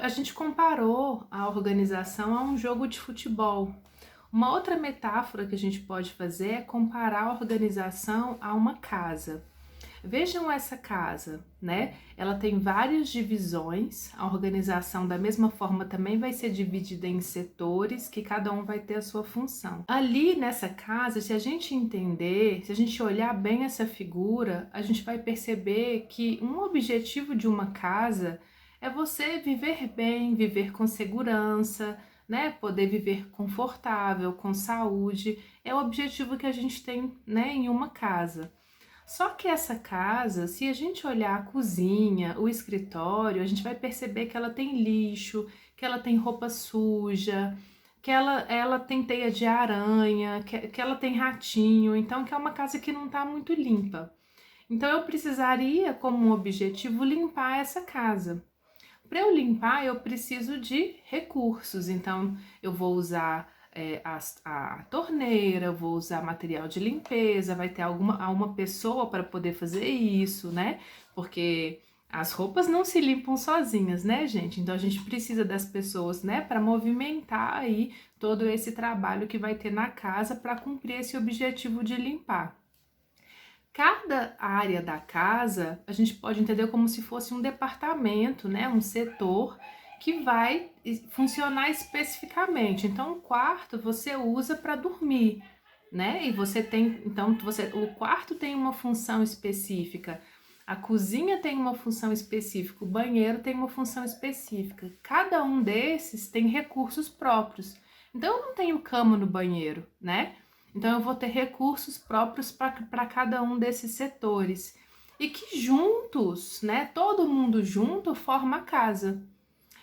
A gente comparou a organização a um jogo de futebol. Uma outra metáfora que a gente pode fazer é comparar a organização a uma casa. Vejam essa casa, né? Ela tem várias divisões. A organização, da mesma forma, também vai ser dividida em setores, que cada um vai ter a sua função. Ali nessa casa, se a gente entender, se a gente olhar bem essa figura, a gente vai perceber que um objetivo de uma casa é você viver bem, viver com segurança, né? Poder viver confortável, com saúde. É o objetivo que a gente tem, né, em uma casa. Só que essa casa, se a gente olhar a cozinha, o escritório, a gente vai perceber que ela tem lixo, que ela tem roupa suja, que ela tem teia de aranha, que ela tem ratinho, então que é uma casa que não está muito limpa. Então eu precisaria, como um objetivo, limpar essa casa. Para eu limpar, eu preciso de recursos, então eu vou usar a torneira, vou usar material de limpeza, vai ter uma pessoa para poder fazer isso, né? Porque as roupas não se limpam sozinhas, né, gente? Então a gente precisa das pessoas, né, para movimentar aí todo esse trabalho que vai ter na casa para cumprir esse objetivo de limpar. Cada área da casa, a gente pode entender como se fosse um departamento, né, um setor que vai funcionar especificamente. Então, o quarto você usa para dormir, né? E você tem, então, o quarto tem uma função específica, a cozinha tem uma função específica, o banheiro tem uma função específica. Cada um desses tem recursos próprios. Então, eu não tenho cama no banheiro, né? Então, eu vou ter recursos próprios para cada um desses setores. E que juntos, né, todo mundo junto forma a casa.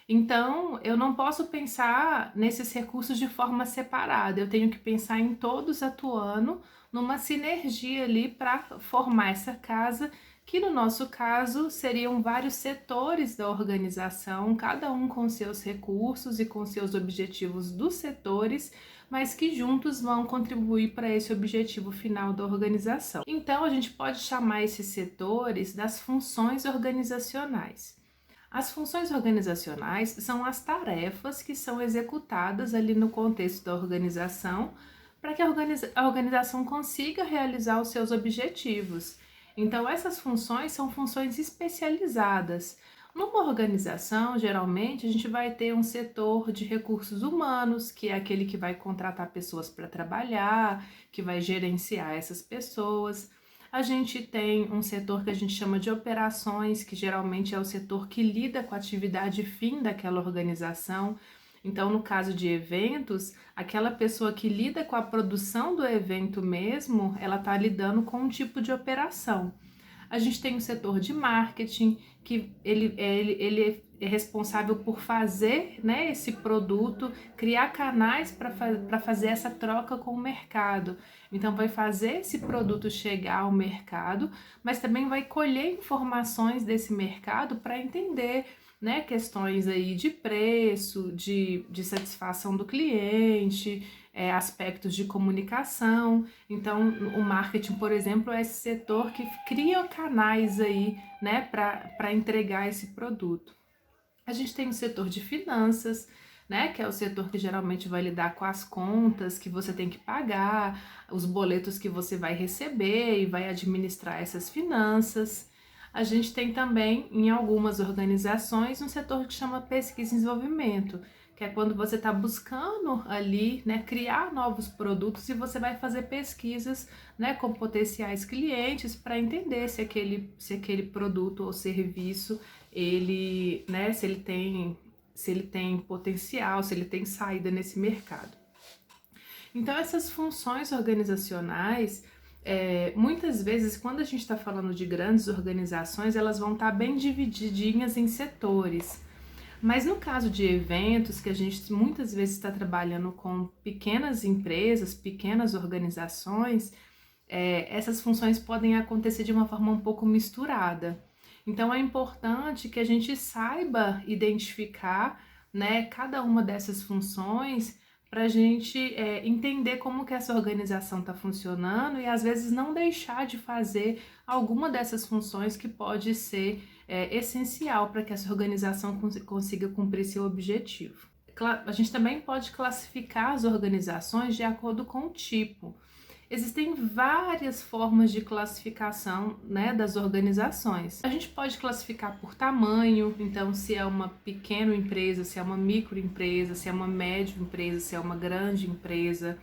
Então, eu não posso pensar nesses recursos de forma separada. Eu tenho que pensar em todos atuando numa sinergia ali para formar essa casa, que no nosso caso seriam vários setores da organização, cada um com seus recursos e com seus objetivos dos setores, mas que juntos vão contribuir para esse objetivo final da organização. Então, a gente pode chamar esses setores das funções organizacionais. As funções organizacionais são as tarefas que são executadas ali no contexto da organização para que a organização consiga realizar os seus objetivos. Então, essas funções são funções especializadas. Numa organização, geralmente, a gente vai ter um setor de recursos humanos, que é aquele que vai contratar pessoas para trabalhar, que vai gerenciar essas pessoas. A gente tem um setor que a gente chama de operações, que geralmente é o setor que lida com a atividade fim daquela organização. Então, no caso de eventos, aquela pessoa que lida com a produção do evento mesmo, ela está lidando com um tipo de operação. A gente tem o setor de marketing, que ele é responsável por fazer, né, esse produto, criar canais para fazer essa troca com o mercado. Então, vai fazer esse produto chegar ao mercado, mas também vai colher informações desse mercado para entender, né, questões aí de preço, de satisfação do cliente, aspectos de comunicação. Então, o marketing, por exemplo, é esse setor que cria canais aí, né, para entregar esse produto. A gente tem o setor de finanças, né, que é o setor que geralmente vai lidar com as contas que você tem que pagar, os boletos que você vai receber e vai administrar essas finanças. A gente tem também, em algumas organizações, um setor que chama pesquisa e desenvolvimento, que é quando você está buscando ali, né, criar novos produtos e você vai fazer pesquisas, né, com potenciais clientes para entender se aquele produto ou serviço, ele, né, se ele tem potencial, se ele tem saída nesse mercado. Então, essas funções organizacionais, muitas vezes, quando a gente está falando de grandes organizações, elas vão estar bem divididinhas em setores. Mas no caso de eventos, que a gente muitas vezes está trabalhando com pequenas empresas, pequenas organizações, essas funções podem acontecer de uma forma um pouco misturada. Então é importante que a gente saiba identificar, né, cada uma dessas funções para a gente entender como que essa organização está funcionando e às vezes não deixar de fazer alguma dessas funções que pode ser essencial para que essa organização consiga cumprir seu objetivo. A gente também pode classificar as organizações de acordo com o tipo. Existem várias formas de classificação, né, das organizações. A gente pode classificar por tamanho, então se é uma pequena empresa, se é uma microempresa, se é uma média empresa, se é uma grande empresa.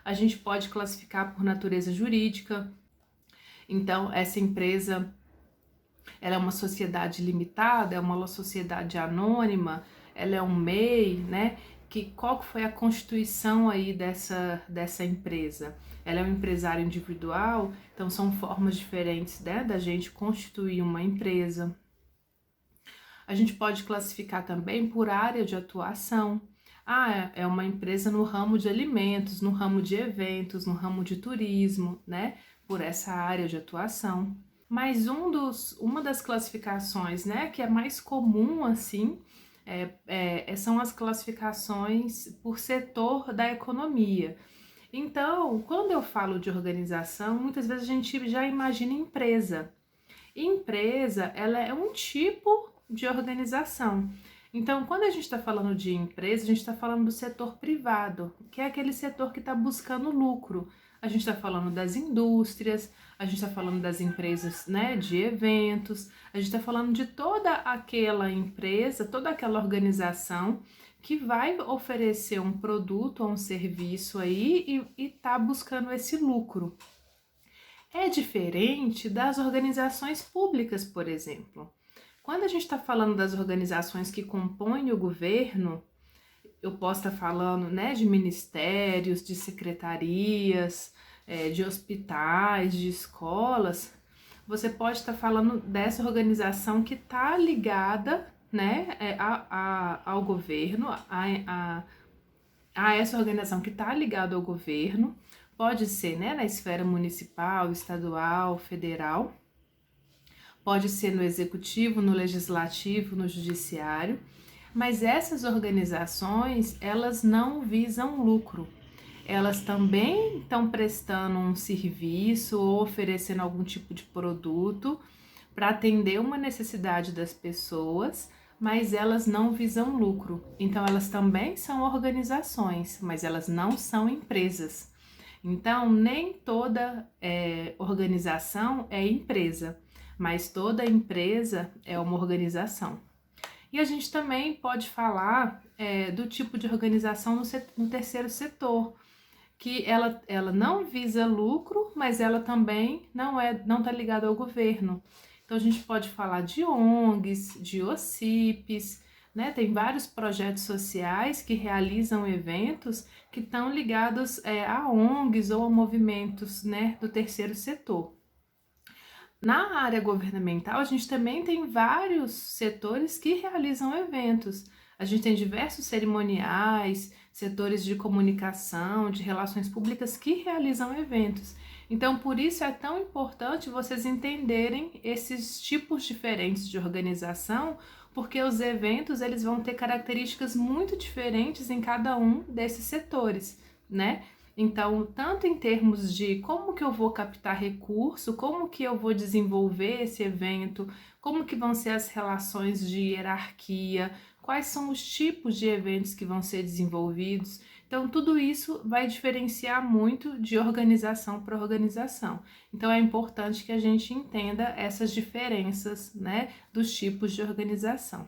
A gente pode classificar por natureza jurídica. Então essa empresa, ela é uma sociedade limitada, é uma sociedade anônima, ela é um MEI, né? Qual que foi a constituição aí dessa empresa? Ela é um empresário individual, então são formas diferentes, né, da gente constituir uma empresa. A gente pode classificar também por área de atuação. É uma empresa no ramo de alimentos, no ramo de eventos, no ramo de turismo, né? Por essa área de atuação. Mas uma das classificações, né, que é mais comum assim, são as classificações por setor da economia. Então, quando eu falo de organização, muitas vezes a gente já imagina empresa. Empresa, ela é um tipo de organização. Então, quando a gente está falando de empresa, a gente está falando do setor privado, que é aquele setor que está buscando lucro. A gente está falando das indústrias, a gente está falando das empresas, né, de eventos, a gente está falando de toda aquela empresa, toda aquela organização que vai oferecer um produto ou um serviço aí e está buscando esse lucro. É diferente das organizações públicas, por exemplo. Quando a gente está falando das organizações que compõem o governo, eu posso estar falando, né, de ministérios, de secretarias, de hospitais, de escolas. Você pode estar falando dessa organização que está ligada, né, ao governo, a essa organização que está ligada ao governo. Pode ser, né, na esfera municipal, estadual, federal. Pode ser no executivo, no legislativo, no judiciário. Mas essas organizações, elas não visam lucro. Elas também estão prestando um serviço ou oferecendo algum tipo de produto para atender uma necessidade das pessoas, mas elas não visam lucro. Então, elas também são organizações, mas elas não são empresas. Então, nem toda organização é empresa, mas toda empresa é uma organização. E a gente também pode falar do tipo de organização no terceiro setor, que ela não visa lucro, mas ela também não está ligada ao governo. Então a gente pode falar de ONGs, de OCIPs, né? Tem vários projetos sociais que realizam eventos que estão ligados a ONGs ou a movimentos, né, do terceiro setor. Na área governamental, a gente também tem vários setores que realizam eventos. A gente tem diversos cerimoniais, setores de comunicação, de relações públicas que realizam eventos. Então, por isso é tão importante vocês entenderem esses tipos diferentes de organização, porque os eventos eles vão ter características muito diferentes em cada um desses setores, né? Então, tanto em termos de como que eu vou captar recurso, como que eu vou desenvolver esse evento, como que vão ser as relações de hierarquia, quais são os tipos de eventos que vão ser desenvolvidos. Então, tudo isso vai diferenciar muito de organização para organização. Então, é importante que a gente entenda essas diferenças, né, dos tipos de organização.